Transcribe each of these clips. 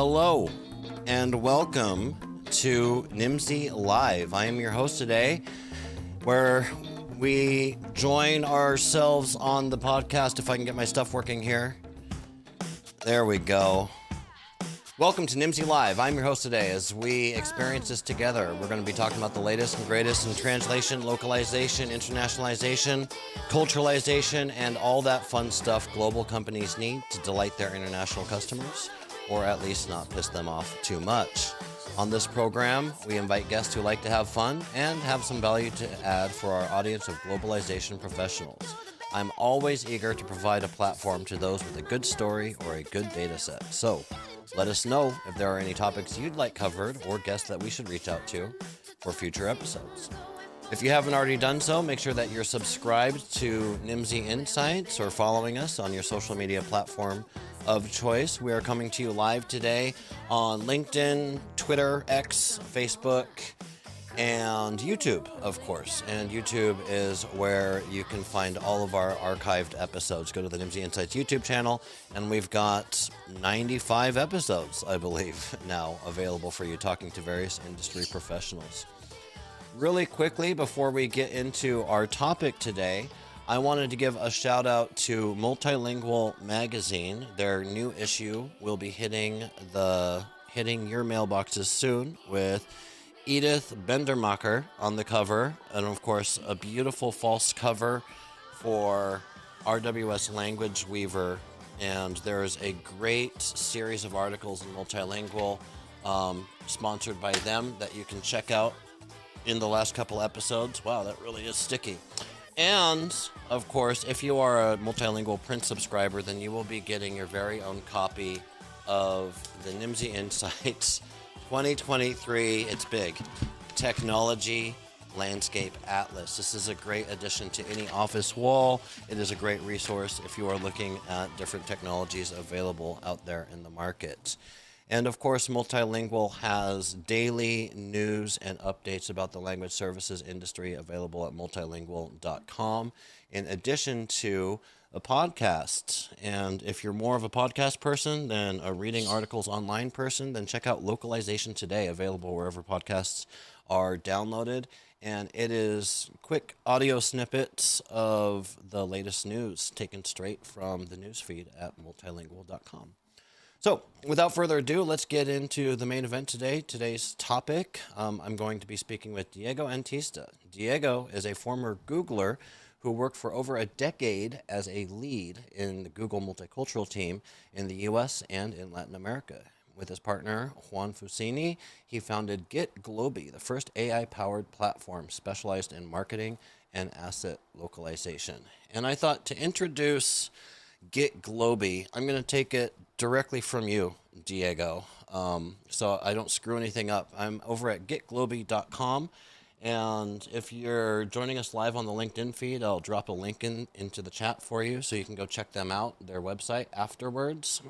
Hello and welcome to Nimdzi Live. I am your host today, where we join ourselves on the podcast. If I can get my stuff working here. There we go. Welcome to Nimdzi Live. I'm your host today as we experience this together. We're going to be talking about the latest and greatest in translation, localization, internationalization, culturalization, and all that fun stuff global companies need to delight their international customers, or at least not piss them off too much. On this program, we invite guests who like to have fun and have some value to add for our audience of globalization professionals. I'm always eager to provide a platform to those with a good story or a good data set. So let us know if there are any topics you'd like covered or guests that we should reach out to for future episodes. If you haven't already done so, make sure that you're subscribed to Nimdzi Insights or following us on your social media platform of choice. We are coming to you live today on LinkedIn, Twitter, X, Facebook, and YouTube, of course. And YouTube is where you can find all of our archived episodes. Go to the Nimdzi Insights YouTube channel, and we've got 95 episodes, I believe, now available for you, talking to various industry professionals. Really quickly, before we get into our topic today, I wanted to give a shout out to Multilingual Magazine. Their new issue will be hitting your mailboxes soon, with Edith Bendermacher on the cover, and of course a beautiful false cover for RWS Language Weaver. And there's a great series of articles in Multilingual sponsored by them that you can check out in the last couple episodes. Wow, that really is sticky. And of course, if you are a Multilingual print subscriber, then you will be getting your very own copy of the Nimdzi Insights 2023, it's big, Technology Landscape Atlas. This is a great addition to any office wall. It is a great resource if you are looking at different technologies available out there in the market. And of course, Multilingual has daily news and updates about the language services industry available at multilingual.com, in addition to a podcast. And if you're more of a podcast person than a reading articles online person, then check out Localization Today, available wherever podcasts are downloaded. And it is quick audio snippets of the latest news taken straight from the newsfeed at multilingual.com. So without further ado, let's get into the main event today. Today's topic, I'm going to be speaking with Diego Antista. Diego is a former Googler who worked for over a decade as a lead in the Google multicultural team in the US and in Latin America. With his partner, Juan Fusoni, he founded GetGloby, the first AI-powered platform specialized in marketing and asset localization. And I thought to introduce GetGloby, I'm going to take it directly from you, Diego, so I don't screw anything up. I'm over at getgloby.com. And if you're joining us live on the LinkedIn feed, I'll drop a link into the chat for you so you can go check them out, their website, afterwards.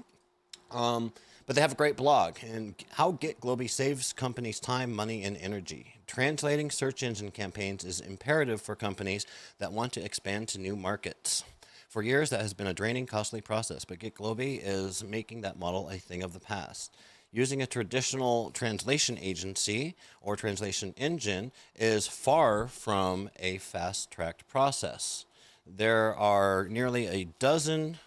But they have a great blog, and how GetGloby saves companies time, money, and energy. Translating search engine campaigns is imperative for companies that want to expand to new markets. For years, that has been a draining, costly process, but GetGloby is making that model a thing of the past. Using a traditional translation agency or translation engine is far from a fast-tracked process. There are nearly a dozen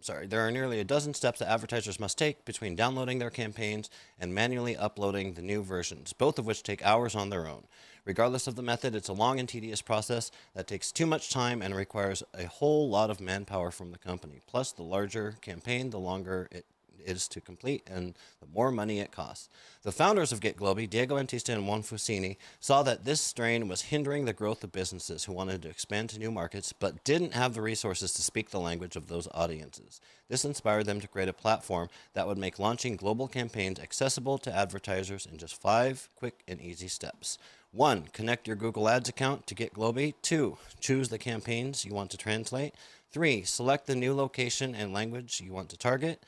steps that advertisers must take between downloading their campaigns and manually uploading the new versions, both of which take hours on their own. Regardless of the method, it's a long and tedious process that takes too much time and requires a whole lot of manpower from the company. Plus, the larger campaign, the longer it is to complete, and the more money it costs. The founders of GetGloby, Diego Antista and Juan Fusoni, saw that this strain was hindering the growth of businesses who wanted to expand to new markets but didn't have the resources to speak the language of those audiences. This inspired them to create a platform that would make launching global campaigns accessible to advertisers in just 5 quick and easy steps. 1. Connect your Google Ads account to GetGloby. 2. Choose the campaigns you want to translate. 3. Select the new location and language you want to target.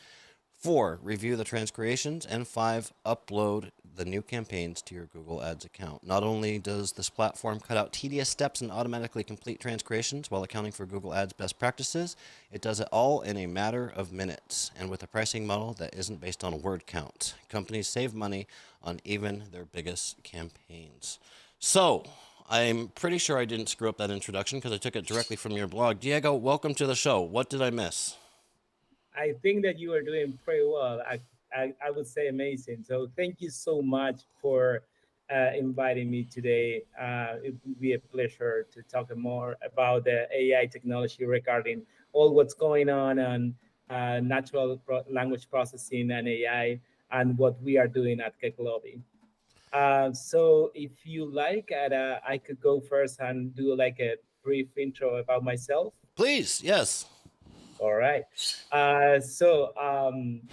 4. Review the transcreations. And 5. Upload the new campaigns to your Google Ads account. Not only does this platform cut out tedious steps and automatically complete transcreations while accounting for Google Ads best practices, it does it all in a matter of minutes and with a pricing model that isn't based on word count. Companies save money on even their biggest campaigns. So, I'm pretty sure I didn't screw up that introduction because I took it directly from your blog. Diego, welcome to the show. What did I miss? I think that you are doing pretty well. I would say amazing. So thank you so much for inviting me today. It would be a pleasure to talk more about the AI technology regarding all what's going on natural language processing and AI and what we are doing at GetGloby. So if you like, I could go first and do like a brief intro about myself. Please, yes. All right.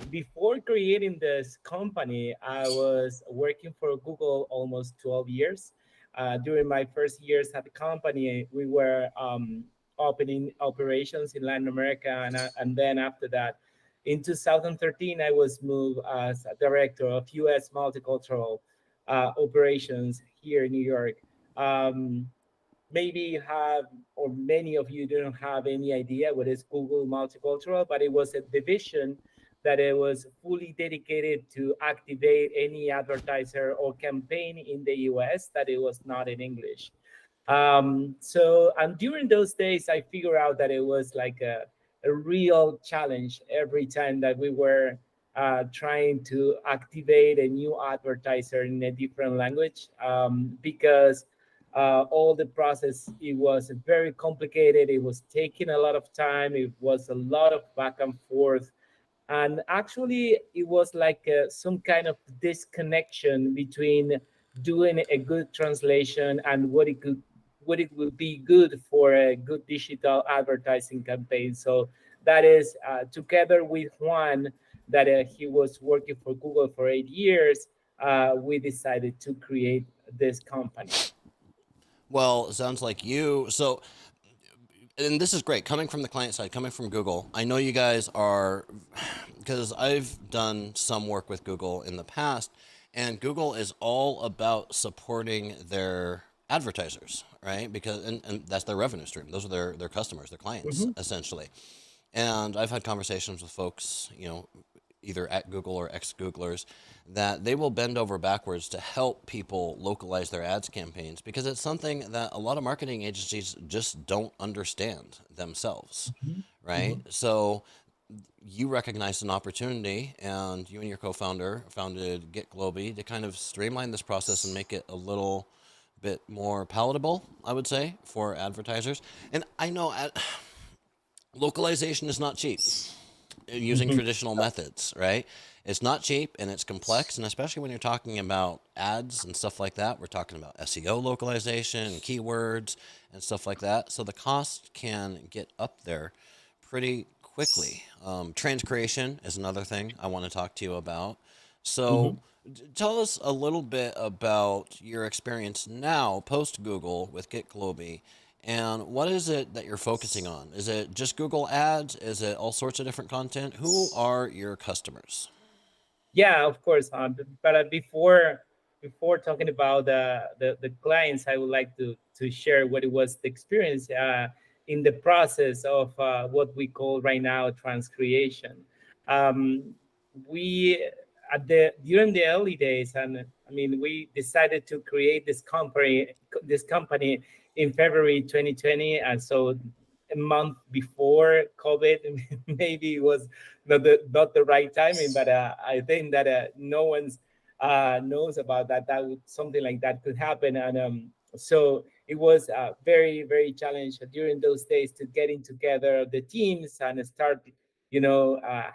Before creating this company, I was working for Google almost 12 years. During my first years at the company, we were opening operations in Latin America. And then after that, in 2013, I was moved as a director of US multicultural operations here in New York. Um, Maybe you have, or many of you don't have any idea what is Google Multicultural, but it was a division that it was fully dedicated to activate any advertiser or campaign in the US that it was not in English. And during those days, I figured out that it was like a real challenge every time that we were trying to activate a new advertiser in a different language, because all the process, it was very complicated. It was taking a lot of time. It was a lot of back and forth, and actually it was like some kind of disconnection between doing a good translation and what it would be good for a good digital advertising campaign. So that is together with Juan, that he was working for Google for 8 years. We decided to create this company. Well, it sounds like you. So, and this is great coming from the client side, coming from Google. I know you guys are, because I've done some work with Google in the past, and Google is all about supporting their advertisers, right? Because and that's their revenue stream. Those are their customers, their clients, Mhm. essentially. And I've had conversations with folks, either at Google or ex-Googlers, that they will bend over backwards to help people localize their ads campaigns because it's something that a lot of marketing agencies just don't understand themselves, Mhm. right? Mhm. So you recognized an opportunity and you and your co-founder founded GetGloby to kind of streamline this process and make it a little bit more palatable, I would say, for advertisers. And I know localization is not cheap using Mhm. traditional methods, right? It's not cheap and it's complex, and especially when you're talking about ads and stuff like that, we're talking about SEO localization, keywords, and stuff like that. So the cost can get up there pretty quickly. Transcreation is another thing I want to talk to you about. So Mhm. tell us a little bit about your experience now post Google with GetGloby, and what is it that you're focusing on? Is it just Google Ads? Is it all sorts of different content? Who are your customers? Yeah, of course. But before talking about the clients, I would like to share what it was the experience in the process of what we call right now transcreation. Um, we at the during the early days, and I mean, we decided to create this company in February 2020, and so a month before COVID. Maybe it was not the right timing, but I think that no one's knows about something like that could happen, and so it was very challenging during those days to getting together the teams and start,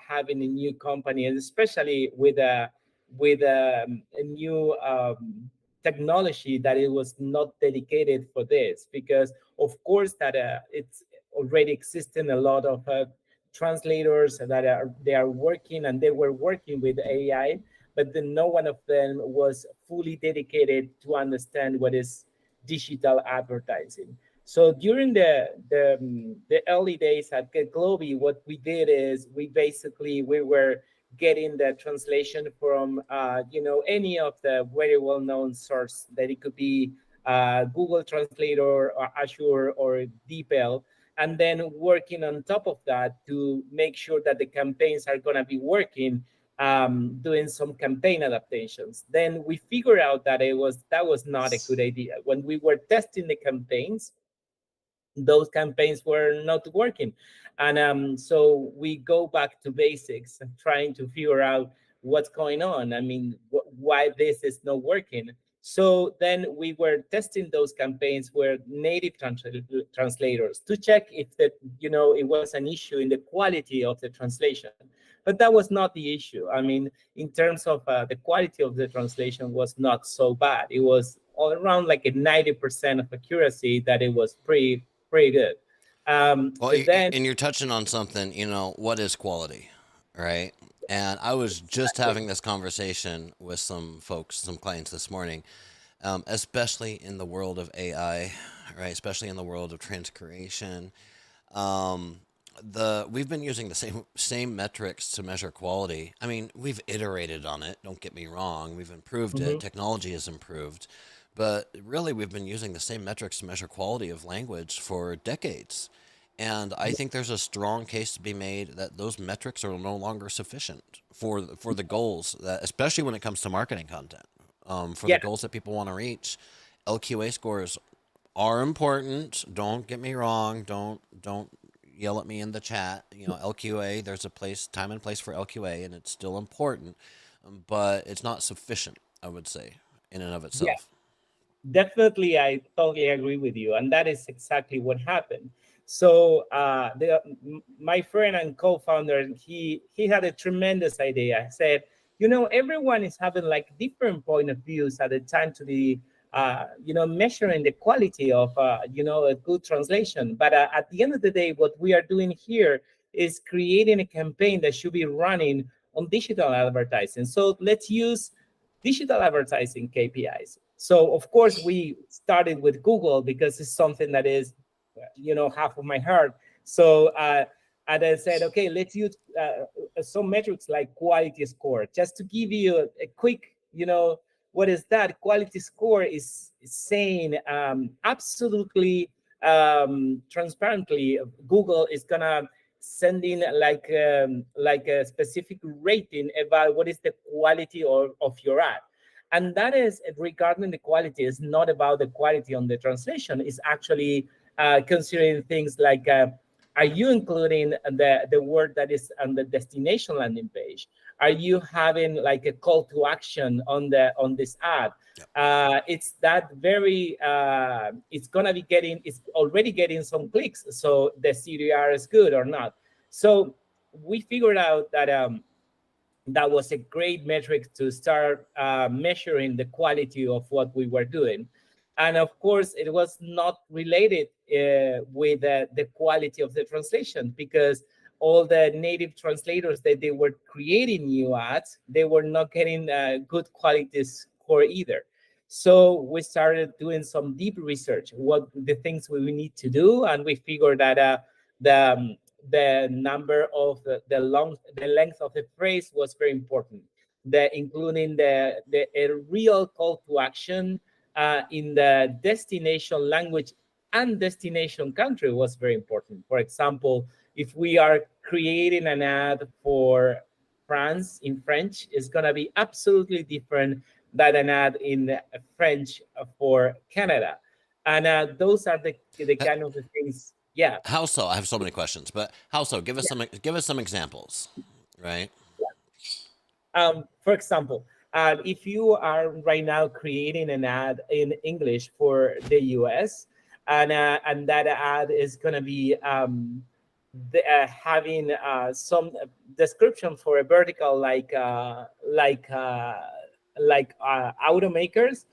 having a new company, and especially with a new technology that it was not dedicated for this, because of course that it's already existing a lot of translators that they are working, and they were working with AI, but then no one of them was fully dedicated to understand what is digital advertising. So during the early days at GetGloby, what we did is we were getting the translation from any of the very well-known source, that it could be Google Translator or Azure or DeepL, and then working on top of that to make sure that the campaigns are going to be working, doing some campaign adaptations. Then we figured out that that was not a good idea. When we were testing the campaigns, those campaigns were not working. And so we go back to basics, trying to figure out what's going on. I mean, why this is not working. So then we were testing those campaigns with native translators to check if it was an issue in the quality of the translation. But that was not the issue. I mean, in terms of the quality of the translation was not so bad. It was all around like a 90% of accuracy, that it was pretty good. Well, But then, and you're touching on something, what is quality, right? And I was just having this conversation with some folks, some clients this morning, especially in the world of AI, right? Especially in the world of transcreation. We've been using the same metrics to measure quality. I mean, we've iterated on it. Don't get me wrong. We've improved it. mhm, Technology has improved, but really, we've been using the same metrics to measure quality of language for decades. And I think there's a strong case to be made that those metrics are no longer sufficient for the goals that, especially when it comes to marketing content, for the yeah, goals that people want to reach. LQA scores are important. Don't get me wrong. Don't yell at me in the chat. LQA. There's a time and place for LQA, and it's still important, but it's not sufficient, I would say, in and of yeah. itself. Definitely, I totally agree with you, and that is exactly what happened. So, my friend and co-founder, he had a tremendous idea. I said, everyone is having like different point of views at the time to be, measuring the quality of, a good translation. But at the end of the day, what we are doing here is creating a campaign that should be running on digital advertising. So let's use digital advertising KPIs. So of course we started with Google because it's something that is, half of my heart. So and I said, okay, let's use some metrics like quality score. Just to give you a quick, what is that? Quality score is saying absolutely transparently, Google is gonna sending like a specific rating about what is the quality of your ad. And that is regarding the quality, is not about the quality on the translation. It's actually considering things like, are you including the word that is on the destination landing page? Are you having like a call to action on this ad? Yep. It's that very it's already getting some clicks, so the CDR is good or not. So we figured out that that was a great metric to start measuring the quality of what we were doing. And of course, it was not related with the quality of the translation, because all the native translators that they were creating new ads, they were not getting good quality score either. So we started doing some deep research, what the things we need to do, and we figured that the the number of the length of the phrase was very important. Including a real call to action in the destination language and destination country was very important. For example, if we are creating an ad for France in French, it's going to be absolutely different than an ad in French for Canada. And those are the kind of the things. Yeah. How so? I have so many questions, but how so? Give us some examples, right? For example, if you are right now creating an ad in English for the US, and that ad is going to be having some description for a vertical like automakers,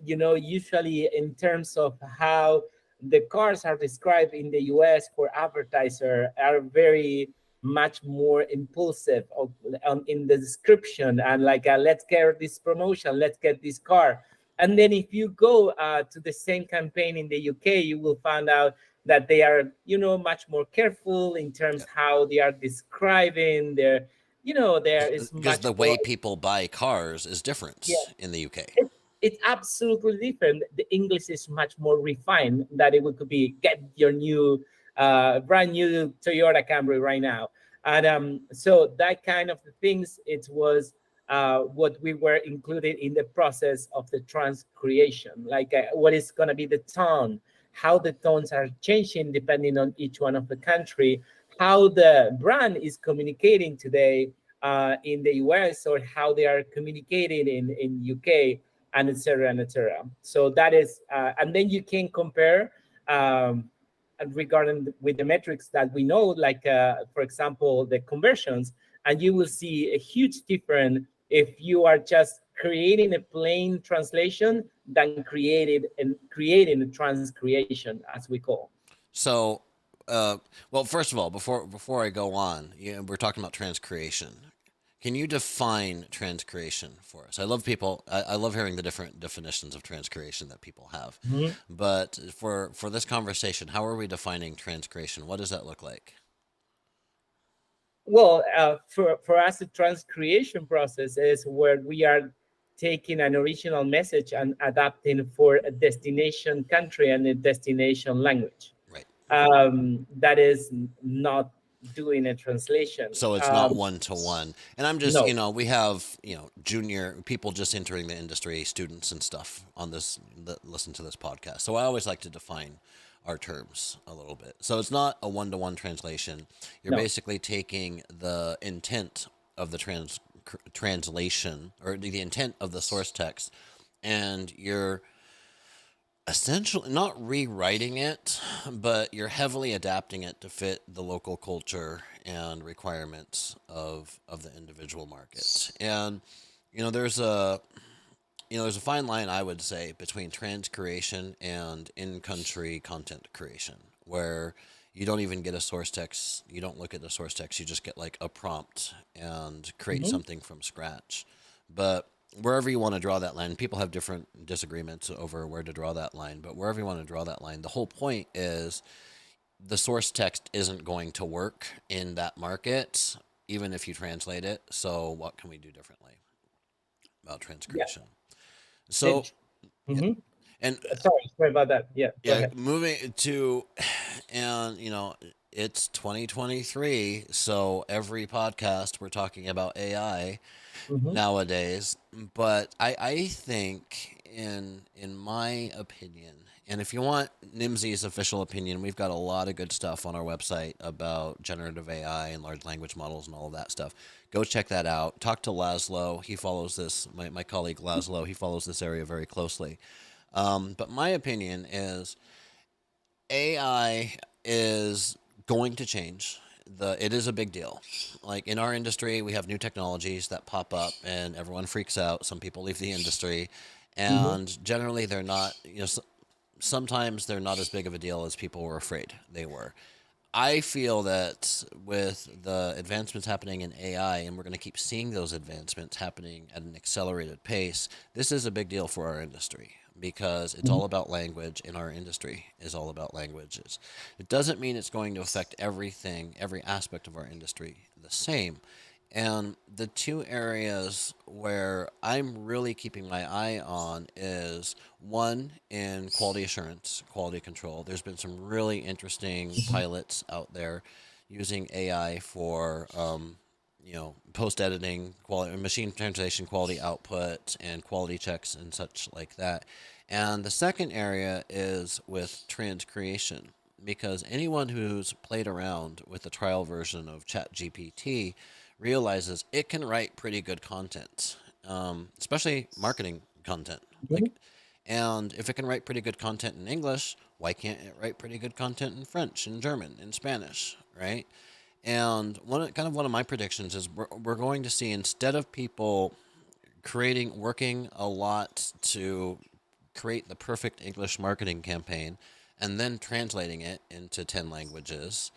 usually in terms of how the cars are described in the US for advertiser are very much more impulsive in the description, and like let's get this promotion, let's get this car. And then if you go to the same campaign in the UK, you will find out that they are much more careful in terms how they are describing there is Because much the more. way people buy cars is Yeah, different in the UK. it's absolutely different. The English is much more refined that it could be get your new, brand new Toyota Camry right now. And so that kind of things, it was what we were included in the process of the trans creation, like what is going to be the tone, how the tones are changing depending on each one of the country, how the brand is communicating today in the US, or how they are communicating in UK, and etc. and etc. So that is, and then you can compare regarding with the metrics that we know, like for example, the conversions, and you will see a huge difference if you are just creating a plain translation than creating a transcreation, as we call. So, uh, well, first of all, before I go on, we're talking about transcreation. Can you define transcreation for us? I love people. I love hearing the different definitions of transcreation that people have. Mhm. But for this conversation, how are we defining transcreation? What does that look like? Well, for us, the transcreation process is where we are taking an original message and adapting for a destination country and a destination language. Right. That is not doing a translation. So it's not one to one. And I'm just, No. we have, junior people just entering the industry, students and stuff on this that listen to this podcast. So I always like to define our terms a little bit. So it's not a one to one translation. You're No. basically taking the intent of the translation, or the intent of the source text, and you're essentially not rewriting it, but you're heavily adapting it to fit the local culture and requirements of the individual market. And there's a fine line, I would say, between trans creation and in-country content creation, where you don't even get a source text, you don't look at the source text, you just get like a prompt and create Mhm. something from scratch. But wherever you want to draw that line, people have different disagreements over where to draw that line, but wherever you want to draw that line, the whole point is the source text isn't going to work in that market, even if you translate it. So what can we do differently about Yeah. transcreation? So, It, mhm. and Sorry about that. Yeah, go yeah, ahead. moving to, and it's 2023, so every podcast we're talking about AI Hmm. nowadays. But I think, in my opinion, and if you want Nimdzi's official opinion, we've got a lot of good stuff on our website about generative AI and large language models and all of that stuff. Go check that out. Talk to Laszlo. He follows this. My colleague Laszlo. He follows this area very closely. But my opinion is AI is going to change. It is a big deal. Like in our industry, we have new technologies that pop up, and everyone freaks out. Some people leave the industry, Hmm. and generally they're not. Sometimes they're not as big of a deal as people were afraid they were. I feel that with the advancements happening in AI, and we're going to keep seeing those advancements happening at an accelerated pace, this is a big deal for our industry because it's all about language, and our industry is all about languages. It doesn't mean it's going to affect everything, every aspect of our industry the same. And the two areas where I'm really keeping my eye on is one in quality assurance, quality control. There's been some really interesting pilots out there using AI for, post editing, quality, machine translation, quality output, and quality checks and such like that. And the second area is with transcreation, because anyone who's played around with the trial version of ChatGPT realizes it can write pretty good content, especially marketing content. Hmm. And if it can write pretty good content in English, why can't it write pretty good content in French, in German, in Spanish, right? And one of my predictions is we're going to see, instead of people working a lot to create the perfect English marketing campaign and then translating it into 10 languages,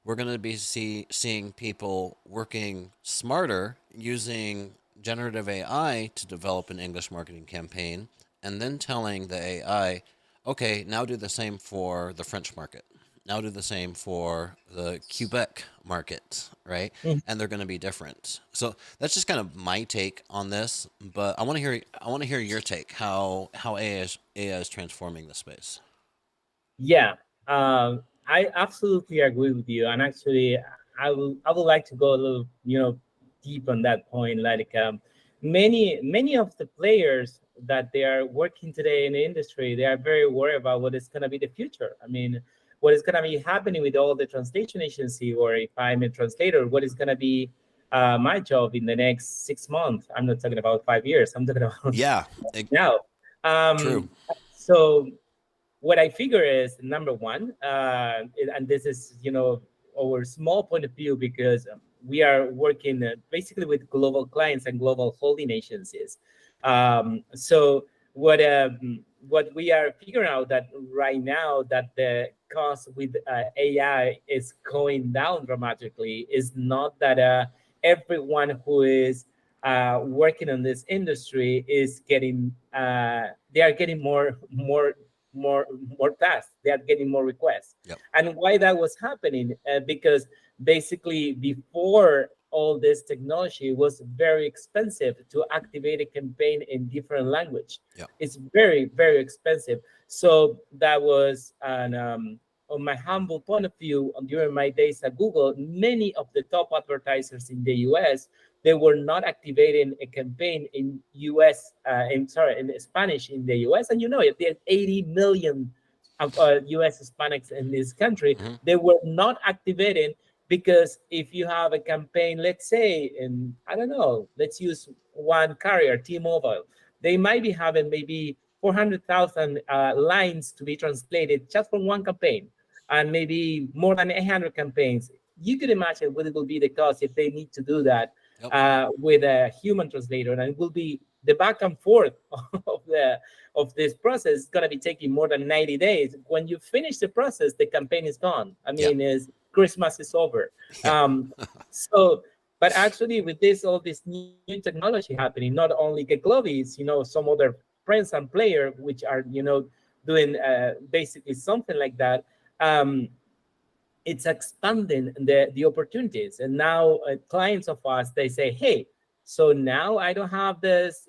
we're going to be seeing people working smarter using generative AI to develop an English marketing campaign and then telling the AI, okay, now do the same for the French market now do the same for the Quebec market, right? Mhm. And they're going to be different. So that's just kind of my take on this. But I want to hear your take. How AI is transforming the space. Yeah, I absolutely agree with you. And actually, I would like to go a little, deep on that point. Like, many of the players that they are working today in the industry, they are very worried about what is going to be the future. I mean, what is going to be happening with all the translation agency, or if I'm a translator, what is going to be my job in the next 6 months? I'm not talking about 5 years. I'm talking about Yeah, now. true. So what I figure is number one, and this is our small point of view, because we are working basically with global clients and global holding agencies. So what we are figuring out that right now, that the cost with AI is going down dramatically, is not that everyone who is working on this industry is getting they are getting more more tasks, they are getting more requests. Yep. And why that was happening, because basically before all this technology, it was very expensive to activate a campaign in different language. Yep. It's very, very expensive. So that was an on my humble point of view, during my days at Google, many of the top advertisers in the US, they were not activating a campaign in US, in Spanish in the US. And there's 80 million of US Hispanics in this country. Hmm. They were not activating, because if you have a campaign, let's say, in, I don't know, let's use one carrier, T-Mobile, they might be having maybe 400,000 lines to be translated just from one campaign, and maybe more than 800 campaigns. You could imagine what it will be the cost if they need to do that Yep. with a human translator, and it will be the back and forth of this process is going to be taking more than 90 days. When you finish the process, the campaign is gone. I Yeah. mean, is Christmas is over. Yeah. So, but actually, with all this new technology happening, not only GetGloby, some other friends and player which are doing basically something like that. Um, it's expanding the opportunities, and now clients of us, they say, hey, so now I don't have this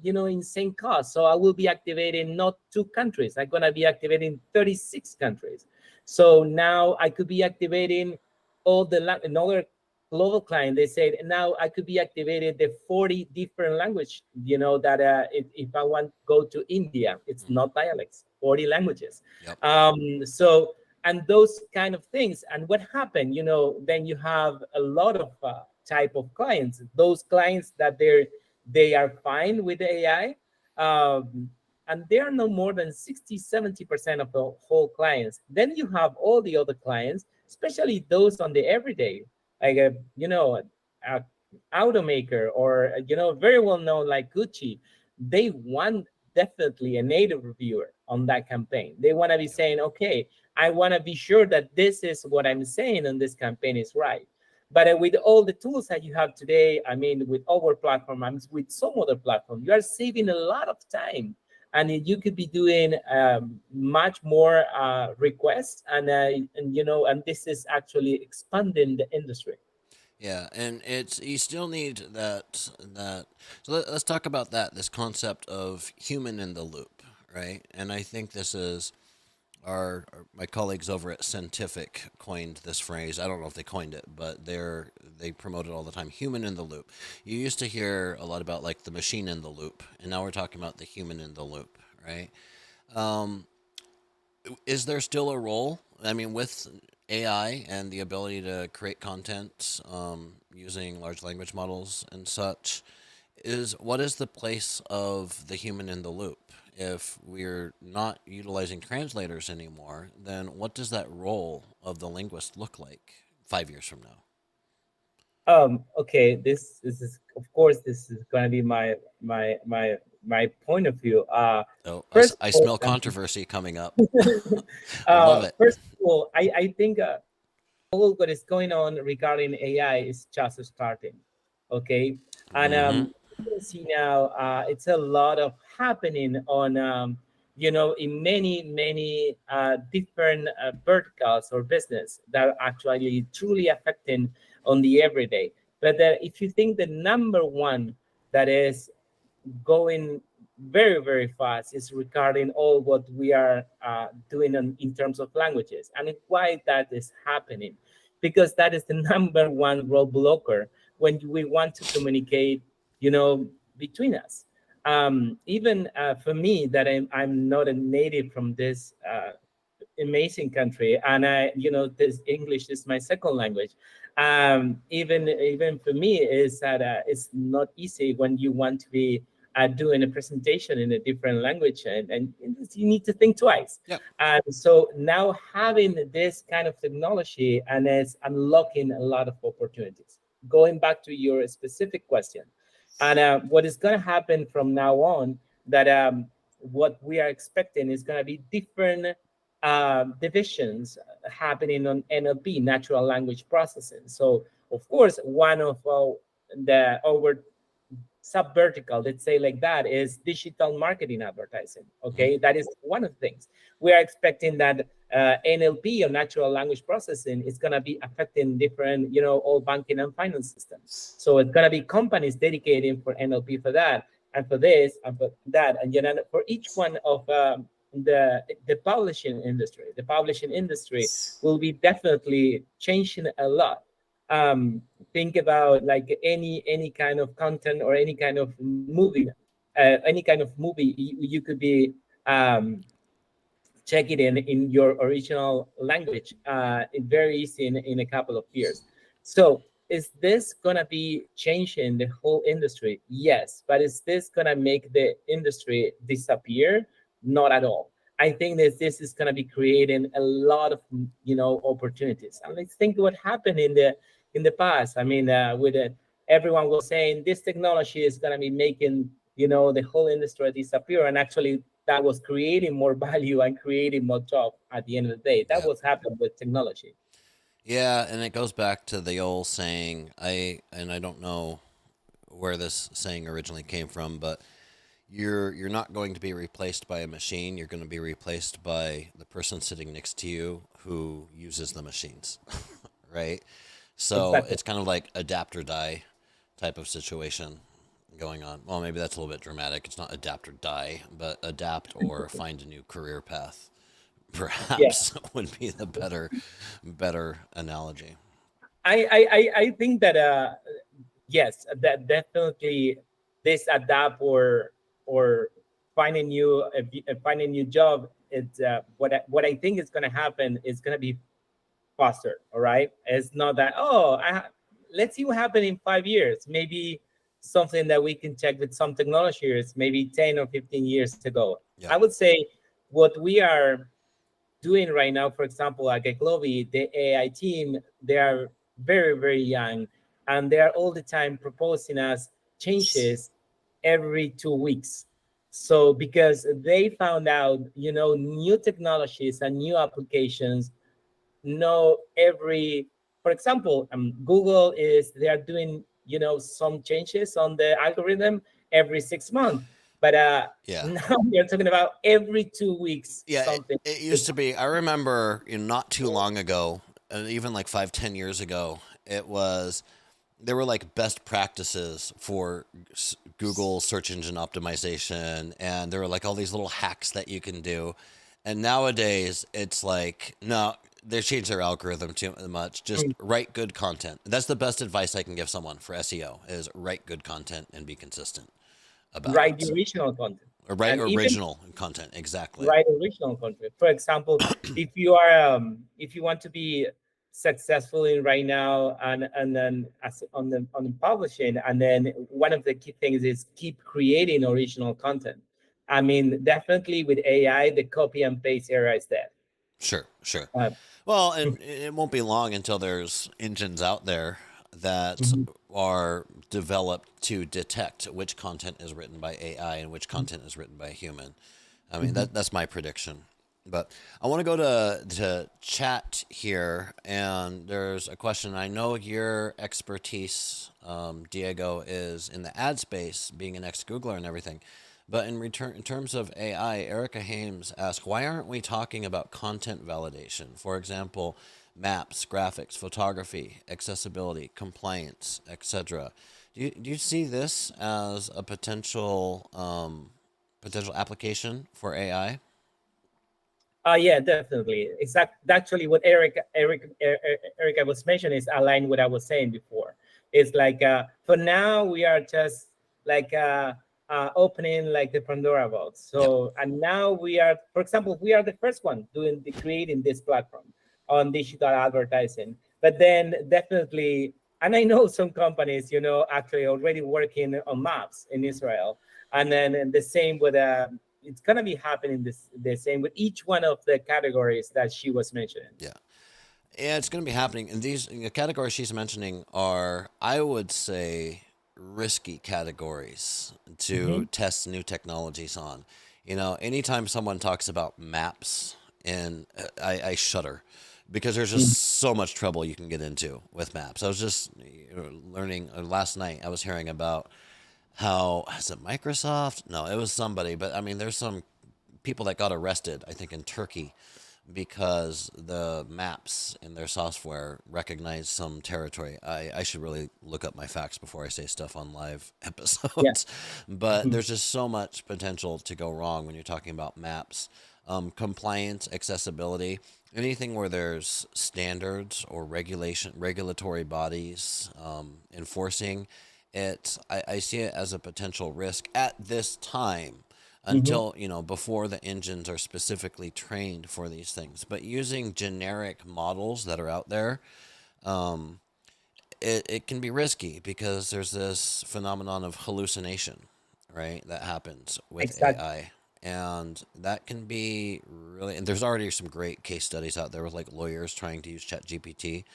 insane cost, so I will be activating not 2 countries, I'm going to be activating 36 countries. So now I could be activating another global client, they said, now I could be activated the 40 different language, that if I want to go to India, it's Mhm. not dialects, 40 languages. Yep. So, and those kind of things. And what happened, then you have a lot of type of clients, those clients that they are fine with the AI, and they are no more than 60-70% of the whole clients. Then you have all the other clients, especially those on the everyday, like a automaker, or very well known like Gucci. They want definitely a native reviewer on that campaign. They want to be Yep. saying, okay, I want to be sure that this is what I'm saying on this campaign is right. But with all the tools that you have today, I mean, with our platform and with some other platform, you are saving a lot of time, and you could be doing much more requests, and this is actually expanding the industry. Yeah, and it's you still need that. So let's talk about that. This concept of human in the loop, right? And I think this is my colleagues over at Scientific coined this phrase. I don't know if they coined it, but they promote it all the time. Human in the loop. You used to hear a lot about like the machine in the loop, and now we're talking about the human in the loop, right? Um, is there still a role? I mean, with AI and the ability to create content using large language models and such, is what is the place of the human in the loop? If we're not utilizing translators anymore, then what does that role of the linguist look like 5 years from now? Okay, this is, of course, this is going to be my point of view. So First I of all, smell controversy coming up. I love it. first of all, I think all what is going on regarding AI is just starting. Okay, and Mm-hmm. you can see now it's a lot of happening on in many different verticals or business that are actually truly affecting on the everyday. But if you think the number one that is going very fast is regarding all what we are doing in terms of languages, and why that is happening, because that is the number one roadblocker when we want to communicate, between us. Even for me, that I'm not a native from this amazing country, and this English is my second language. Even for me, is that it's not easy when you want to be doing a presentation in a different language, and you need to think twice. Yep. And so now having this kind of technology, and it's unlocking a lot of opportunities. Going back to your specific question, and what is going to happen from now on, that what we are expecting is going to be different divisions happening on NLP, natural language processing. So, of course, one of the our sub-vertical, let's say like that, is digital marketing advertising. Okay, that is one of the things. We are expecting that NLP, or natural language processing, is going to be affecting different, all banking and finance systems. So it's going to be companies dedicating for NLP for that, and for this, and for that, and for each one of the publishing industry. The publishing industry will be definitely changing a lot. Think about like any kind of content or any kind of movie, you could be check it in your original language, very easy in a couple of years. So is this gonna be changing the whole industry? Yes, but is this gonna make the industry disappear? Not at all. I think that this is gonna be creating a lot of opportunities. And let's think what happened in the past. I mean, with it, everyone was saying this technology is gonna be making the whole industry disappear, and actually that was creating more value and creating more job at the end of the day. That Yeah. was happening with technology. Yeah, and it goes back to the old saying. I don't know where this saying originally came from, but you're not going to be replaced by a machine. You're going to be replaced by the person sitting next to you who uses the machines, right? So Exactly. it's kind of like adapt or die type of situation going on. Well, maybe that's a little bit dramatic. It's not adapt or die, but adapt or find a new career path. Yeah. Perhaps would be the better analogy. I think that yes, that definitely this adapt or find a new job. It's what I think is going to happen is going to be faster. All right, it's not that, let's see what happened in 5 years. Maybe something that we can check with some technology is maybe 10 or 15 years ago. Yeah. I would say what we are doing right now, for example, at GetGloby, the AI team, they are very young, and they are all the time proposing us changes every 2 weeks. So because they found out, new technologies and new applications, know every, for example, Google is, they are doing, some changes on the algorithm every 6 months, but Yeah. now we are talking about every 2 weeks Yeah, something. it used to be. I remember, not too long ago, even like 5, 10 years ago, it was there were like best practices for Google search engine optimization, and there were like all these little hacks that you can do. And nowadays, it's like no, they changed their algorithm too much. Just write good content. That's the best advice I can give someone for SEO: is write good content and be consistent about Write it. the original content, Or write and even original content, exactly. write original content. For example, if you want to be successful in right now, and then as on the publishing, and then one of the key things is keep creating original content. I mean, definitely with AI, the copy and paste era is dead. Sure, sure. Uh, Well, and it won't be long until there's engines out there that mhm, are developed to detect which content is written by AI and which content is written by a human. I mean, mhm. that's my prediction. But I want to go to chat here, and there's a question. I know your expertise, Diego, is in the ad space, being an ex-Googler and everything. But in terms of AI, Erica Hames asked, why aren't we talking about content validation? For example, maps, graphics, photography, accessibility, compliance, etc. Do you see this as a potential application for AI? Yeah, definitely. Actually what Erica was mentioning is aligned with what I was saying before. It's like for now we are just like opening like the Pandora box. Yeah. So and now we are, for example, we are the first one doing the creating this platform on digital advertising. But then definitely, and I know some companies, actually already working on maps in Israel, and then and the same with it's gonna be happening the same with each one of the categories that she was mentioning. Yeah. Yeah, it's going to be happening. And the categories she's mentioning are, I would say, risky categories to Hmm. test new technologies on. Anytime someone talks about maps, and I shudder because there's just so much trouble you can get into with maps. I was just learning last night. I was hearing about how is it Microsoft? No, it was somebody, but I mean, there's some people that got arrested, I think, in Turkey because the maps in their software recognize some territory. I should really look up my facts before I say stuff on live Yeah. episodes. But Mhm. there's just so much potential to go wrong when you're talking about maps. Compliance, accessibility, anything where there's standards or regulatory bodies enforcing it, I see it as a potential risk at this time Mhm. until before the engines are specifically trained for these things. But using generic models that are out there, it can be risky because there's this phenomenon of hallucination, right, that happens with Exactly. AI. And that can be really, and there's already some great case studies out there with like lawyers trying to use ChatGPT,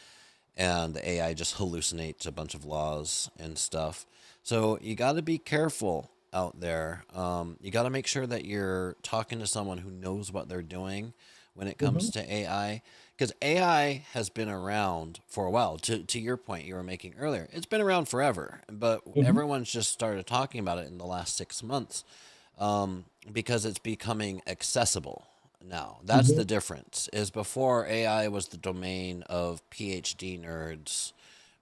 and the AI just hallucinates a bunch of laws and stuff. So you got to be careful out there. You got to make sure that you're talking to someone who knows what they're doing when it comes Mhm. to AI, because AI has been around for a while. To your point you were making earlier, it's been around forever, but Mhm. everyone's just started talking about it in the last 6 months because it's becoming accessible now. That's Mhm. the difference. Is before AI was the domain of PhD nerds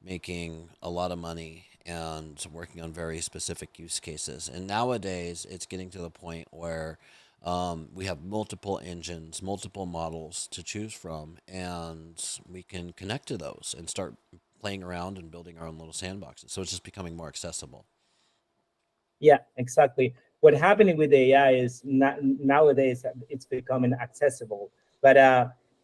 making a lot of money and working on very specific use cases. And nowadays, it's getting to the point where we have multiple engines, multiple models to choose from, and we can connect to those and start playing around and building our own little sandboxes. So it's just becoming more accessible. Yeah, exactly. What happening with AI is not, nowadays it's becoming accessible, but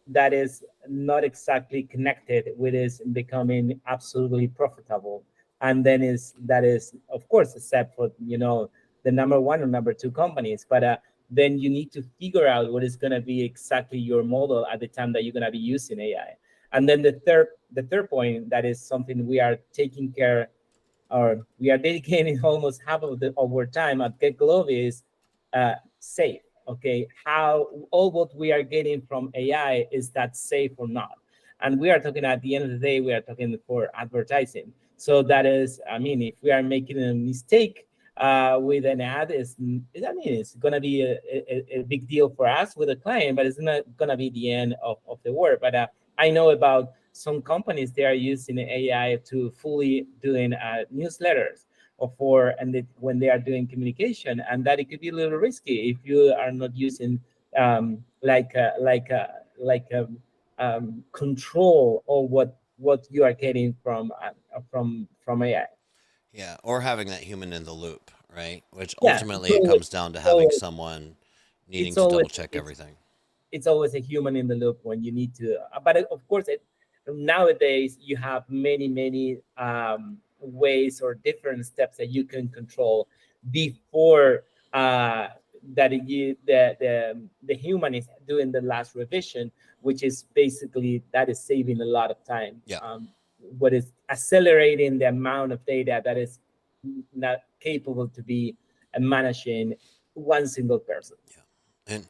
that is not exactly connected with is becoming absolutely profitable. And then is that is of course except for the number one or number two companies, but then you need to figure out what is going to be exactly your model at the time that you're going to be using AI. And then the third point that is something we are taking care or we are dedicating almost half of our time at GetGloby is safe. Okay, how all what we are getting from AI is that safe or not? And we are talking at the end of the day, we are talking for advertising. So that is, I mean, if we are making a mistake with an ad, it's gonna be a big deal for us with a client, but it's not gonna be the end of the world. But I know about some companies they are using AI to fully doing newsletters or when they are doing communication, and that it could be a little risky if you are not using control or what you are getting from AI. Yeah, or having that human in the loop, right? Which Yeah, ultimately it comes down to having always someone needing it's to always double check it's everything. it's always a human in the loop when you need to but of course nowadays you have many ways or different steps that you can control before the human is doing the last revision, which is basically that is saving a lot of time, Yeah, what is accelerating the amount of data that is not capable to be managing one single person. yeah. And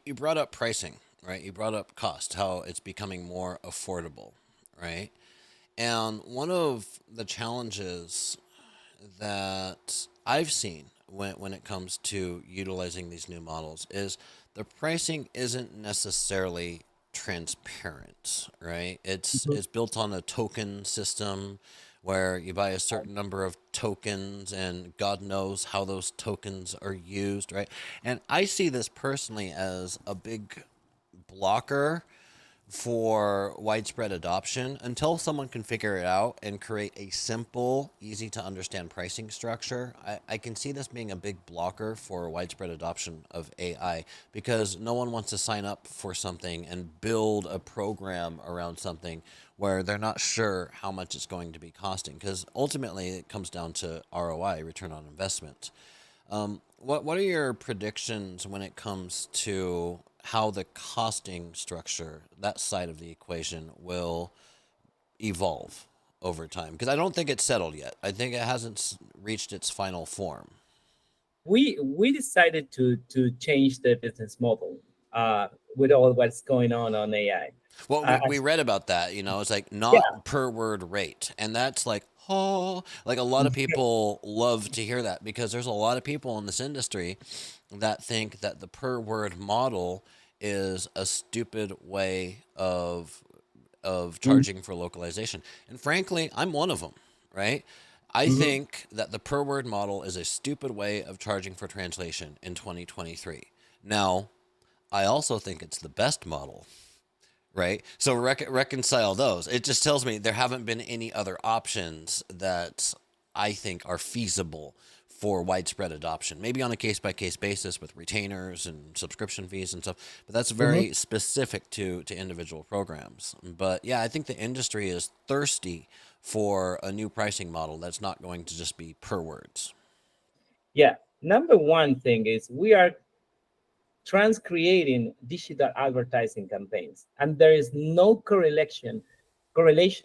you brought up pricing, right? You brought up cost, how it's becoming more affordable, right? And one of the challenges that I've seen when it comes to utilizing these new models is the pricing isn't necessarily transparent, right? It's built on a token system where you buy a certain number of tokens and God knows how those tokens are used, right? And I see this personally as a big blocker for widespread adoption until someone can figure it out and create a simple, easy to understand pricing structure. I can see this being a big blocker for widespread adoption of AI because no one wants to sign up for something and build a program around something where they're not sure how much it's going to be costing, because ultimately it comes down to ROI, return on investment. What are your predictions when it comes to how the costing structure, that side of the equation, will evolve over time? Because I don't think it's settled yet. I think it hasn't reached its final form. We decided to change the business model with all what's going on AI. Well, we As, read about that. It's like yeah, not per word rate, and that's like, oh, like a lot of people love to hear that because there's a lot of people in this industry that think that the per word model is a stupid way of charging for localization. And frankly, I'm one of them, right? I Mhm. think that the per word model is a stupid way of charging for translation in 2023. Now, I also think it's the best model, right? So reconcile those. It just tells me there haven't been any other options that I think are feasible for widespread adoption. Maybe on a case by case basis with retainers and subscription fees and stuff, but that's Mhm. very specific to individual programs. But yeah, I think the industry is thirsty for a new pricing model that's not going to just be per words. Yeah. Number one thing is we are transcreating digital advertising campaigns, and there is no correlation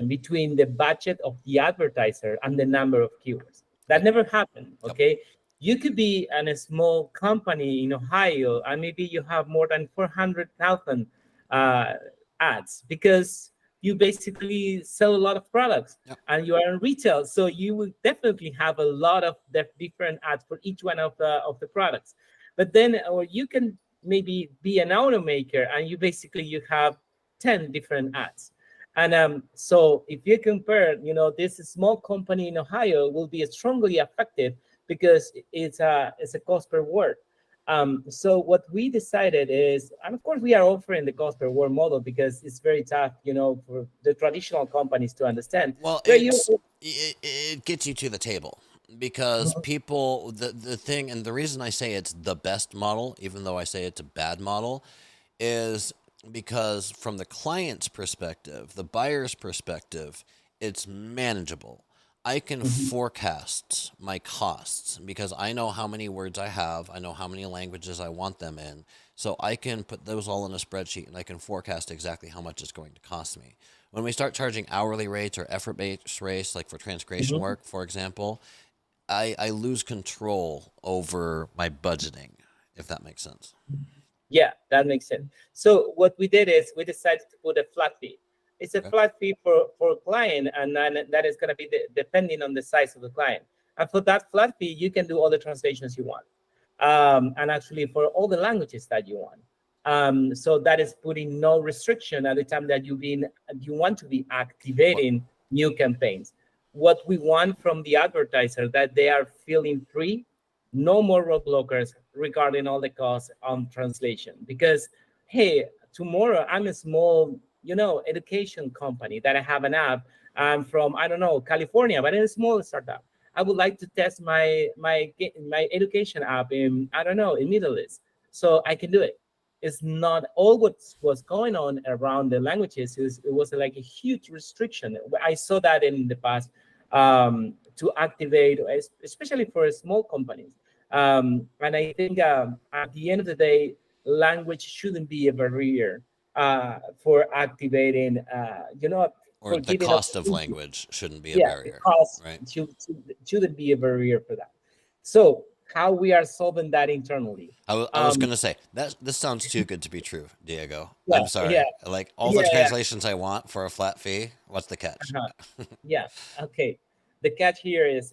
between the budget of the advertiser and the number of keywords. That Yep. never happened. Yep. Okay, you could be a small company in Ohio, and maybe you have more than 400,000 uh, ads because you basically sell a lot of products Yep. and you are in retail, so you will definitely have a lot of different ads for each one of the products. But then, or you can maybe be an automaker and you have 10 different ads. And so if you compare, this small company in Ohio will be strongly affected because it's a cost per word. So what we decided is, and of course we are offering the cost per word model because it's very tough, for the traditional companies to understand. Well, Where you, it gets you to the table because people the thing, and the reason I say it's the best model, even though I say it's a bad model, is because from the client's perspective, the buyer's perspective, it's manageable. I can Mhm. forecast my costs because I know how many words I have, I know how many languages I want them in. So I can put those all in a spreadsheet and I can forecast exactly how much it's going to cost me. When we start charging hourly rates or effort based rates, like for transcreation Mhm. work, for example, I lose control over my budgeting, if that makes sense. Yeah, that makes sense. So what we did is we decided to put a flat fee. It's a Okay. flat fee for a client, and then that is going to be depending on the size of the client. And for that flat fee, you can do all the translations you want, and actually for all the languages that you want. So that is putting no restriction at the time that you want to be What? activating new campaigns. What we want from the advertiser that they are feeling free, no more roadblockers regarding all the costs on translation. Because hey, tomorrow I'm a small, education company that I have an app. I'm from, I don't know, California, but in a small startup. I would like to test my education app in, I don't know, in Middle East, so I can do it. It's not all what's going on around the languages. It was like a huge restriction. I saw that in the past, to activate, especially for small companies. And I think, at the end of the day, language shouldn't be a barrier for activating, Or for the giving cost of opportunity. language shouldn't be a Yeah, barrier, because right? shouldn't be a barrier for that. So how we are solving that internally? I was Um, gonna say that this sounds too good to be true, Diego. yeah, I'm yeah, sorry. Like all the yeah, translations I want for a flat fee. What's the catch? yeah. Yeah. Okay. The catch here is,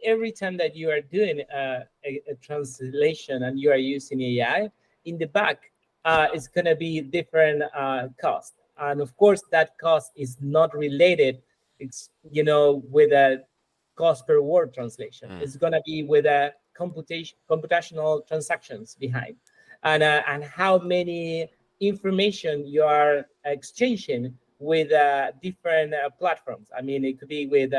every time that you are doing a translation and you are using AI, in the back, it's going to be different cost. And of course, that cost is not related, it's, with a cost per word translation. Mm. It's going to be with a computational transactions behind, and how many information you are exchanging with different platforms. I mean, it could be with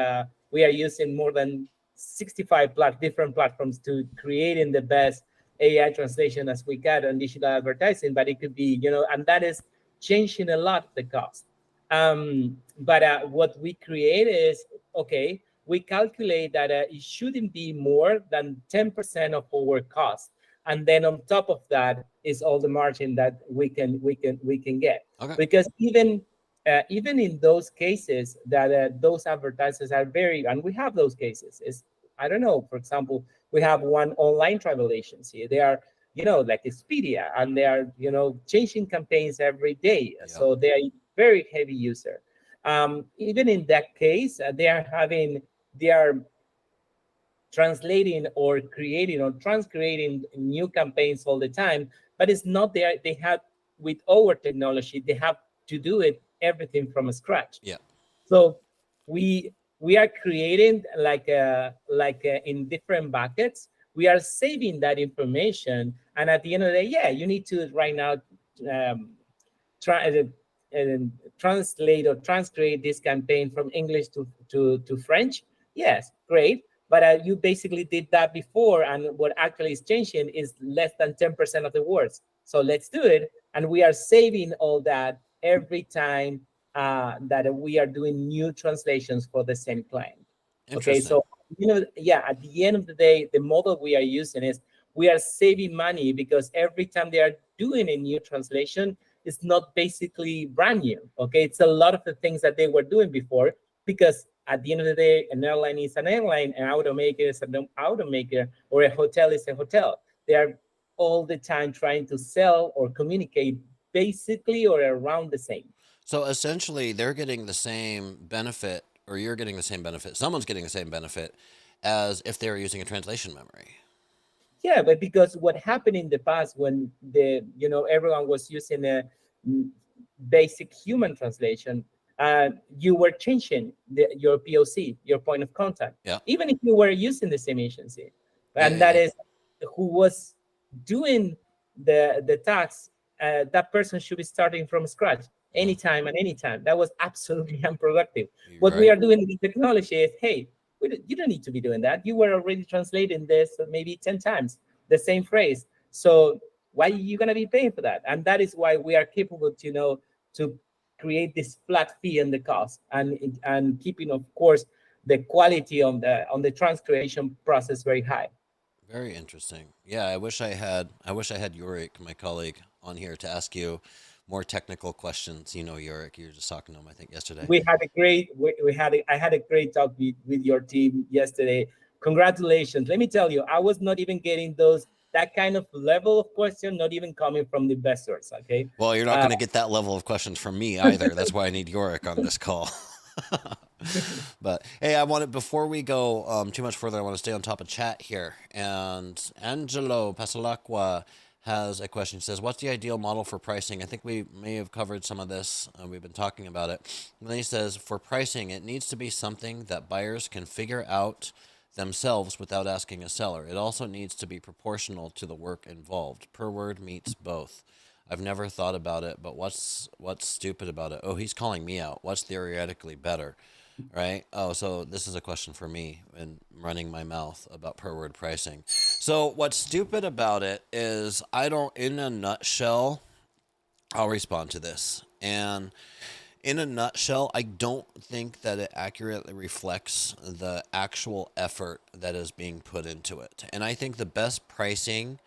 we are using more than 65 different platforms to creating the best AI translation as we can on digital advertising, but it could be, and that is changing a lot the cost. But what we create is, okay, we calculate that it shouldn't be more than 10% of our cost, and then on top of that is all the margin that we can get. Okay. Because even in those cases that those advertisers are very, and we have those cases, is, I don't know, for example, we have one online travel agency. They are, like Expedia, and they are, changing campaigns every day. Yeah. So they are very heavy user. Even in that case, they are translating or creating or transcreating new campaigns all the time, but it's not there. They have, with our technology, they have to do it everything from scratch. Yeah. So we are creating in different buckets. We are saving that information, and at the end of the day, yeah, you need to right now um, try translate or transcreate this campaign from English to French. Yes, great. But you basically did that before, and what actually is changing is less than 10% of the words. So let's do it, and we are saving all that every time that we are doing new translations for the same client. Okay, Interesting. so yeah, at the end of the day, the model we are using is we are saving money because every time they are doing a new translation, it's not basically brand new. Okay, it's a lot of the things that they were doing before, because at the end of the day, an airline is an airline, an automaker is an automaker, or a hotel is a hotel. They are all the time trying to sell or communicate basically or around the same. So essentially, they're getting the same benefit, or you're getting the same benefit. Someone's getting the same benefit as if they were using a translation memory. Yeah, but because what happened in the past when everyone was using a mm, basic human translation, you were changing your POC, your point of contact, Yeah. even if you were using the same agency, Yeah. and Yeah. that Yeah. is who was doing the task. That person should be starting from scratch anytime and anytime. That was absolutely unproductive. You're What we right. are doing with technology is, hey, you don't need to be doing that. You were already translating this maybe 10 times, the same phrase. So why are you going to be paying for that? And that is why we are capable to, to create this flat fee on the cost, and keeping, of course, the quality on the transcreation process very high. Very interesting. Yeah, I wish I had Yorick, my colleague, on here to ask you more technical questions. You know, Yorick, you were just talking to him, I think, yesterday. I had a great talk with your team yesterday. Congratulations. Let me tell you, I was not even getting that kind of level of question, not even coming from the investors. Okay. Well, you're not Uh, going to get that level of questions from me either. That's why I need Yorick on this call. But hey, I want to, before we go too much further, I want to stay on top of chat here. And Angelo Pasalacqua has a question. He says, "What's the ideal model for pricing?" I think we may have covered some of this. We've been talking about it. And then he says, "For pricing, it needs to be something that buyers can figure out themselves without asking a seller. It also needs to be proportional to the work involved. Per word meets both. I've never thought about it, but what's stupid about it? Oh, he's calling me out. What's theoretically better?" Right? Oh, so this is a question for me and running my mouth about per word pricing. So what's stupid about it is in a nutshell, I'll respond to this. And in a nutshell, I don't think that it accurately reflects the actual effort that is being put into it. And I think the best pricing,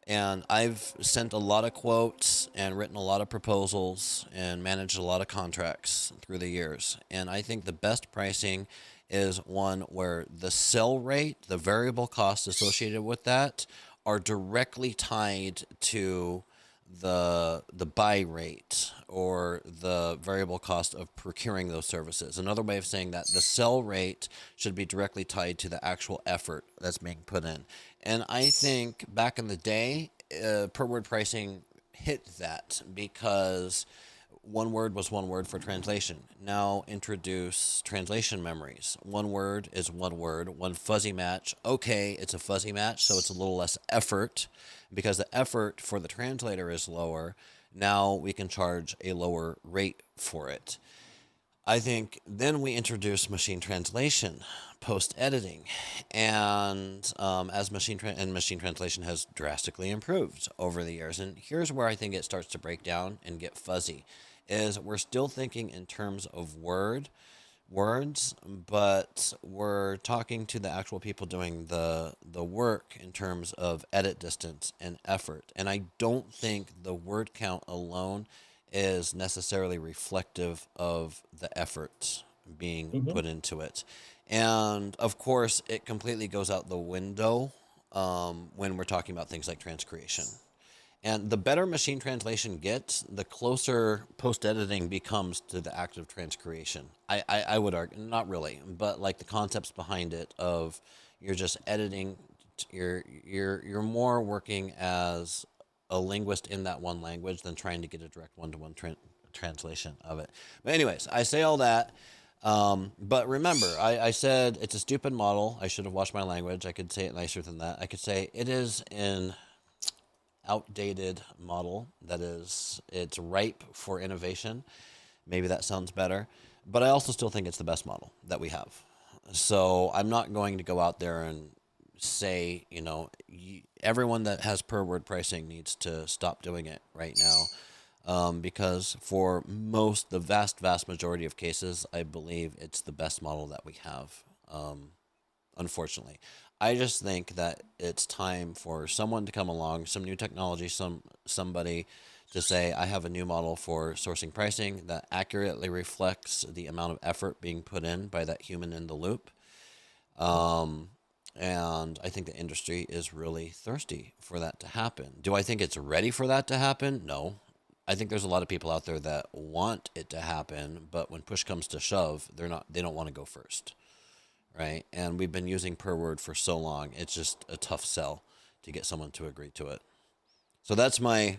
and I've sent a lot of quotes and written a lot of proposals and managed a lot of contracts through the years. And I think the best pricing is one where the sell rate, the variable costs associated with that, are directly tied to the buy rate or the variable cost of procuring those services. Another way of saying that the sell rate should be directly tied to the actual effort that's being put in. And I think back in the day, per word pricing hit that because one word was one word for translation. Now introduce translation memories. One word is one word, one fuzzy match. Okay, it's a fuzzy match, so it's a little less effort. Because the effort for the translator is lower, now we can charge a lower rate for it. I think then we introduce machine translation, post editing, and as machine translation has drastically improved over the years. And here's where I think it starts to break down and get fuzzy: is we're still thinking in terms of words, but we're talking to the actual people doing the work in terms of edit distance and effort. And I don't think the word count alone is necessarily reflective of the effort being Mm-hmm. put into it. And of course, it completely goes out the window when we're talking about things like transcreation. And the better machine translation gets, the closer post editing becomes to the act of transcreation. I would argue, not really, but like the concepts behind it of you're just editing, you're more working as a linguist in that one language than trying to get a direct one-to-one translation of it. But anyways, I say all that. But remember, I said it's a stupid model. I should have watched my language. I could say it nicer than that. I could say it is an outdated model that is, it's ripe for innovation. Maybe that sounds better, but I also still think it's the best model that we have. So I'm not going to go out there and say, everyone that has per word pricing needs to stop doing it right now. Because for the vast majority of cases, I believe it's the best model that we have. Unfortunately, I just think that it's time for someone to come along, some new technology, somebody to say, I have a new model for sourcing pricing that accurately reflects the amount of effort being put in by that human in the loop. And I think the industry is really thirsty for that to happen. Do I think it's ready for that to happen? No. I think there's a lot of people out there that want it to happen, but when push comes to shove, they don't want to go first. Right? And we've been using per word for so long. It's just a tough sell to get someone to agree to it. So that's my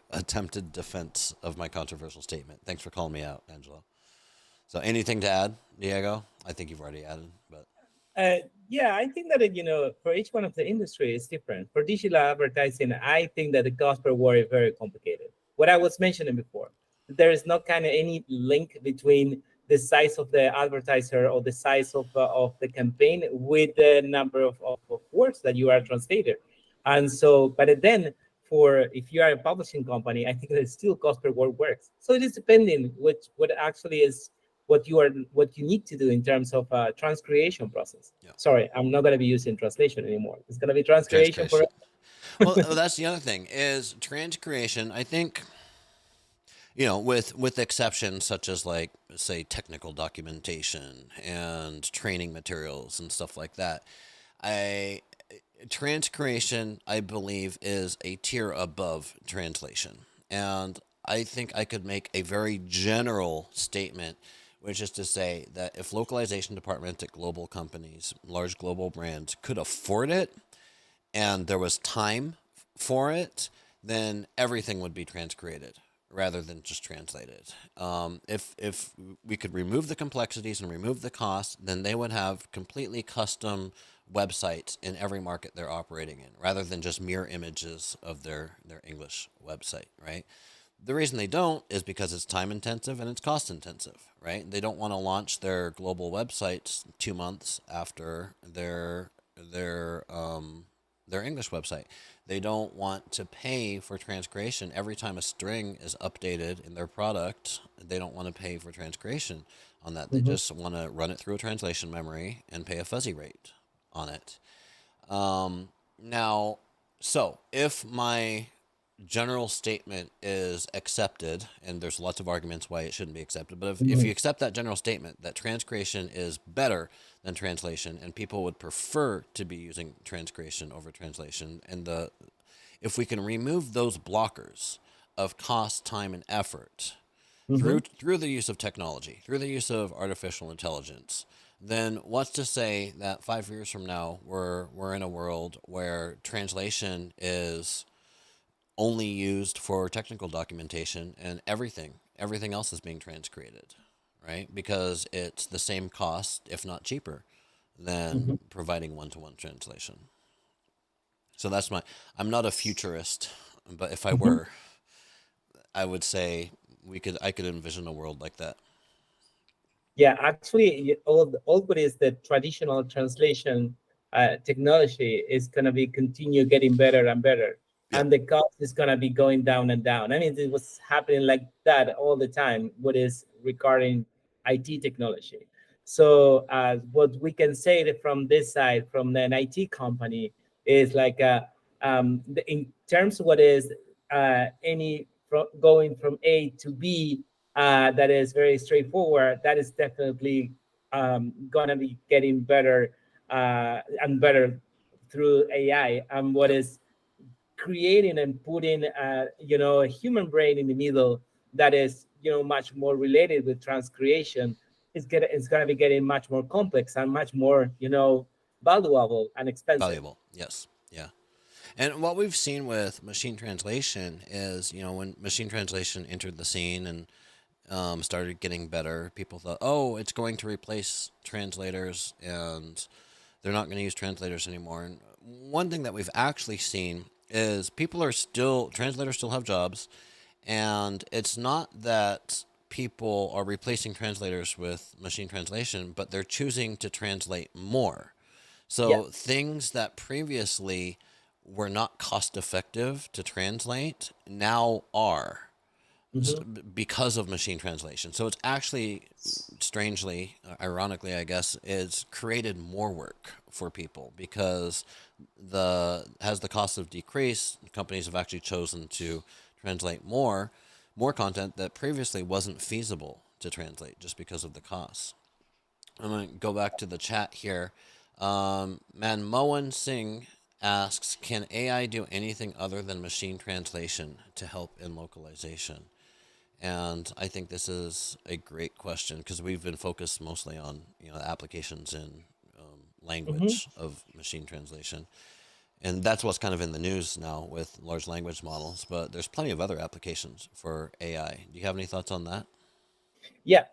attempted defense of my controversial statement. Thanks for calling me out, Angelo. So anything to add, Diego? I think you've already added, but Yeah, I think that for each one of the industry is different. For digital advertising, I think that the cost per word is very complicated. What I was mentioning before, there is not kind of any link between the size of the advertiser or the size of the campaign with the number of words that you are translated. And so, but then for if you are a publishing company, I think that still cost per word works. So it is depending what actually is what you need to do in terms of transcreation process. yeah, Sorry, I'm not going to be using translation anymore. It's going to be transcreation for. transcreation. Well, that's the other thing is transcreation. I think with exceptions such as like say technical documentation and training materials and stuff like that. I Transcreation, I believe, is a tier above translation. And I think I could make a very general statement, which is to say that if localization departments at global companies, large global brands, could afford it and there was time for it, then everything would be transcreated rather than just translated. If we could remove the complexities and remove the costs, then they would have completely custom websites in every market they're operating in, rather than just mirror images of their English website, right? The reason they don't is because it's time intensive and it's cost intensive, right? They don't want to launch their global websites 2 months after their English website. They don't want to pay for transcreation every time a string is updated in their product. They don't want to pay for transcreation on that. They Mhm. just want to run it through a translation memory and pay a fuzzy rate on it. Now, so if my general statement is accepted, and there's lots of arguments why it shouldn't be accepted, but if you Mhm. accept that general statement that transcreation is better than translation and people would prefer to be using transcreation over translation, and if we can remove those blockers of cost, time, and effort Mm-hmm. through the use of technology, through the use of artificial intelligence, then what's to say that 5 years from now we're in a world where translation is only used for technical documentation and everything else is being transcreated, right? Because it's the same cost, if not cheaper, than Mm-hmm. providing one-to-one translation. So that's my. I'm not a futurist, but if I Mm-hmm. were, I would say I could envision a world like that. Yeah, actually, all what is the traditional translation technology is gonna be continue getting better and better, Yep. and the cost is gonna be going down and down. I mean, it was happening like that all the time. What is regarding IT technology? So, what we can say that from this side, from an IT company, is like in terms of what is going from A to B, that is very straightforward. That is definitely gonna be getting better and better through AI. And what Yep. is creating and putting, a human brain in the middle that is, much more related with transcreation it's gonna be getting much more complex and much more, valuable and expensive. Valuable. Yes. Yeah. And what we've seen with machine translation is, when machine translation entered the scene and started getting better, people thought, oh, it's going to replace translators and they're not going to use translators anymore. And one thing that we've actually seen is translators still have jobs. And it's not that people are replacing translators with machine translation, but they're choosing to translate more. Yeah. So things that previously were not cost effective to translate now are Hmm. because of machine translation. So it's actually, strangely, ironically, I guess, is created more work for people because the cost of decrease, companies have actually chosen to translate more content that previously wasn't feasible to translate just because of the costs. I'm going to go back to the chat here. Manmohan Singh asks, can AI do anything other than machine translation to help in localization? And I think this is a great question because we've been focused mostly on applications in Hmm. language of machine translation, and that's what's kind of in the news now with large language models. But there's plenty of other applications for AI. Do you have any thoughts on that? Yeah,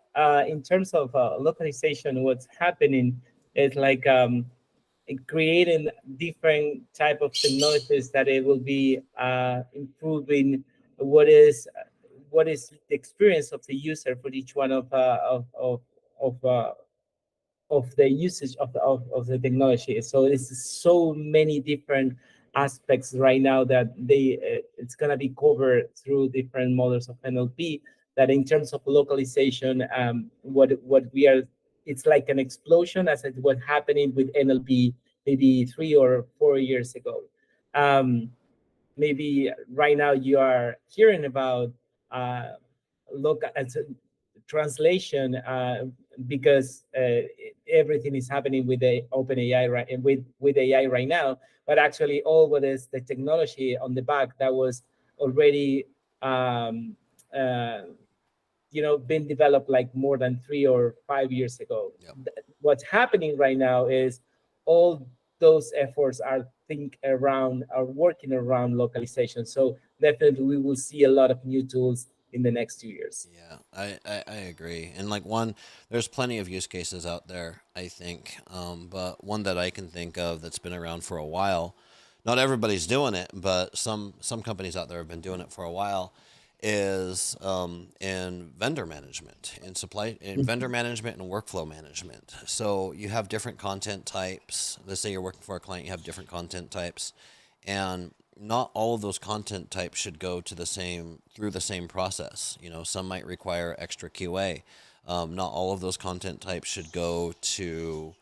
in terms of localization, what's happening is like creating different type of technologies that it will be improving what is what is the experience of the user for each one of the usage of the technology. So it's so many different aspects right now that it's gonna be covered through different models of NLP. That in terms of localization, what we are, it's like an explosion as it was happening with NLP maybe 3 or 4 years ago. Um, Maybe right now you are hearing about uh, look at translation because everything is happening with the open AI right and with AI right now. But actually, all what is the technology on the back that was already um, uh, been developed like more than 3 or 5 years ago. Yep. What's happening right now is all those efforts are working around localization. So definitely we will see a lot of new tools in the next 2 years. Yeah, I agree. And there's plenty of use cases out there, I think. But one that I can think of that's been around for a while, not everybody's doing it, but some companies out there have been doing it for a while, is in vendor management, in vendor management and workflow management. So you have different content types. Let's say you're working for a client, you have different content types, and not all of those content types should go to through the same process. Some might require extra QA. Not all of those content types should go to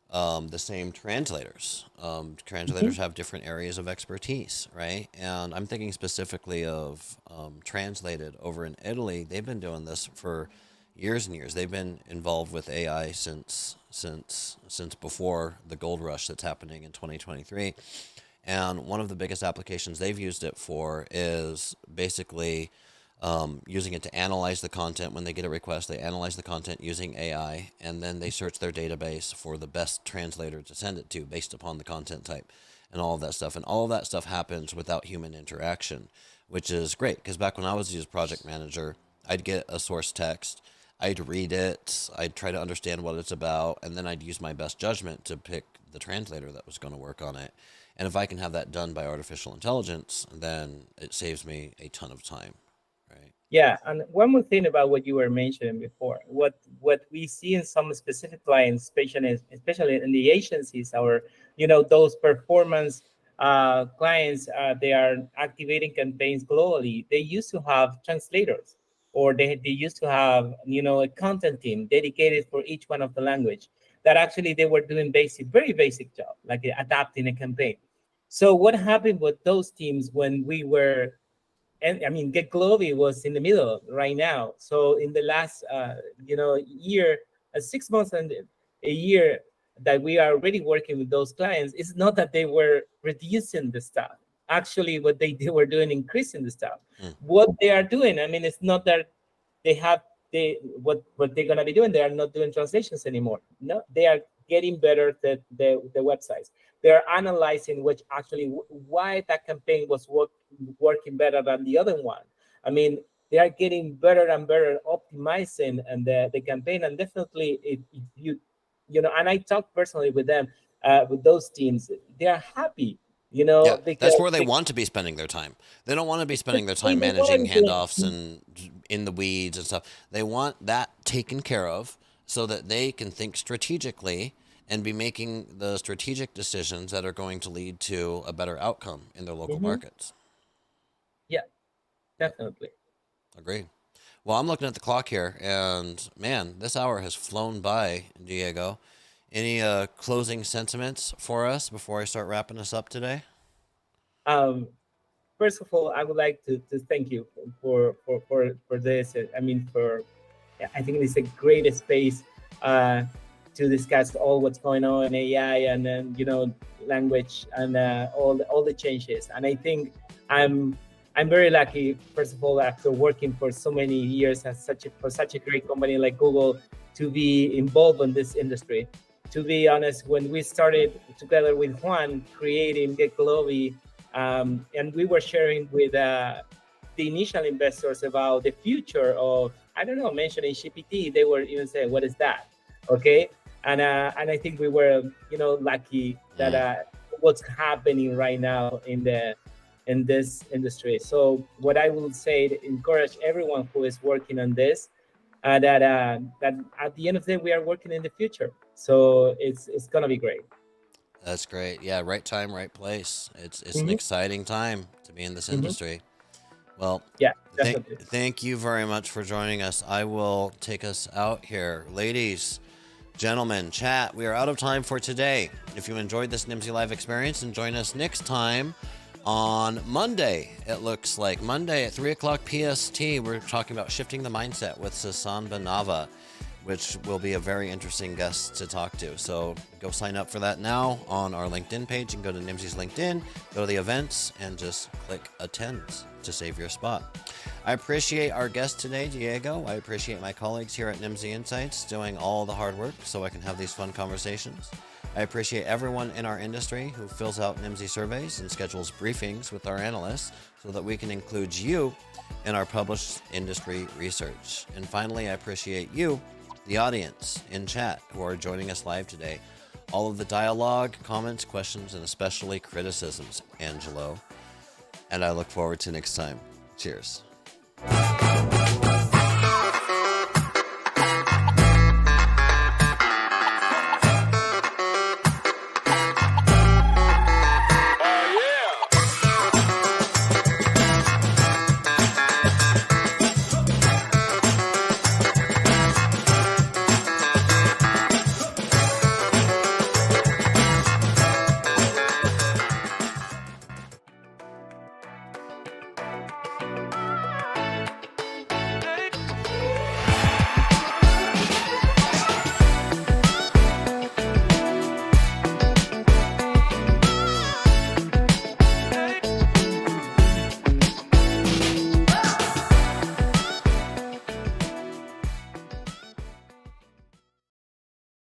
the same translators. Mhm. Translators have different areas of expertise, right? And I'm thinking specifically of Translated over in Italy. They've been doing this for years and years. They've been involved with AI since before the gold rush that's happening in 2023. And one of the biggest applications they've used it for is basically using it to analyze the content. When they get a request, they analyze the content using AI, and then they search their database for the best translator to send it to based upon the content type and all of that stuff. And all of that stuff happens without human interaction, which is great, because back when I was a project manager, I'd get a source text, I'd read it, I'd try to understand what it's about, and then I'd use my best judgment to pick the translator that was going to work on it. And if I can have that done by artificial intelligence, then it saves me a ton of time. Yeah, and one more thing about what you were mentioning before, what we see in some specific clients, especially in the agencies, or those performance clients, they are activating campaigns globally. They used to have translators, or they used to have a content team dedicated for each one of the language. That actually they were doing very basic job, like adapting a campaign. So what happened with those teams when we were, and I mean, GetGloby was in the middle right now. So in the last, year, 6 months and a year that we are already working with those clients, it's not that they were reducing the staff. Actually, what they were doing, increasing the staff. What they are doing, I mean, it's not that they have what they're gonna be doing. They are not doing translations anymore. No, they are getting better at the websites. They are analyzing which actually why that campaign was working better than the other one. I mean, they are getting better and better optimizing and the campaign. And definitely, if you and I talk personally with them, with those teams, they are happy. Yeah, Because that's where they want to be spending their time. They don't want to be spending their time managing handoffs and in the weeds and stuff. They want that taken care of so that they can think strategically and be making the strategic decisions that are going to lead to a better outcome in their local markets. Yeah, definitely. Agree. Well, I'm looking at the clock here, and man, this hour has flown by, Diego. Any closing sentiments for us before I start wrapping us up today? First of all, I would like to thank you for this. I mean, I think it's a great space to discuss all what's going on in AI and then language and all the changes. And I think I'm very lucky, first of all, after working for so many years for such a great company like Google, to be involved in this industry. To be honest, when we started together with Juan creating GetGloby, and we were sharing with the initial investors about the future of, I don't know, mentioning GPT, they were even saying, "What is that?" Okay, and I think we were lucky that what's happening right now in this industry. So what I will say to encourage everyone who is working on this, that at the end of the day we are working in the future. So it's gonna be great. That's great. Yeah, right time, right place. It's an exciting time to be in this industry. Well, yeah, thank you very much for joining us. I will take us out here. Ladies, gentlemen, chat, we are out of time for today. If you enjoyed this Nimdzi Live experience, and join us next time on Monday. It looks like Monday at 3 o'clock PST. We're talking about shifting the mindset with Sasan Banava, which will be a very interesting guest to talk to. So go sign up for that now on our LinkedIn page, and go to Nimdzi's LinkedIn, go to the events, and just click attend to save your spot. I appreciate our guest today, Diego. I appreciate my colleagues here at Nimdzi Insights doing all the hard work so I can have these fun conversations. I appreciate everyone in our industry who fills out Nimdzi surveys and schedules briefings with our analysts so that we can include you in our published industry research. And finally, I appreciate you, the audience in chat, who are joining us live today. All of the dialogue, comments, questions, and especially criticisms, Angelo. And I look forward to next time. Cheers.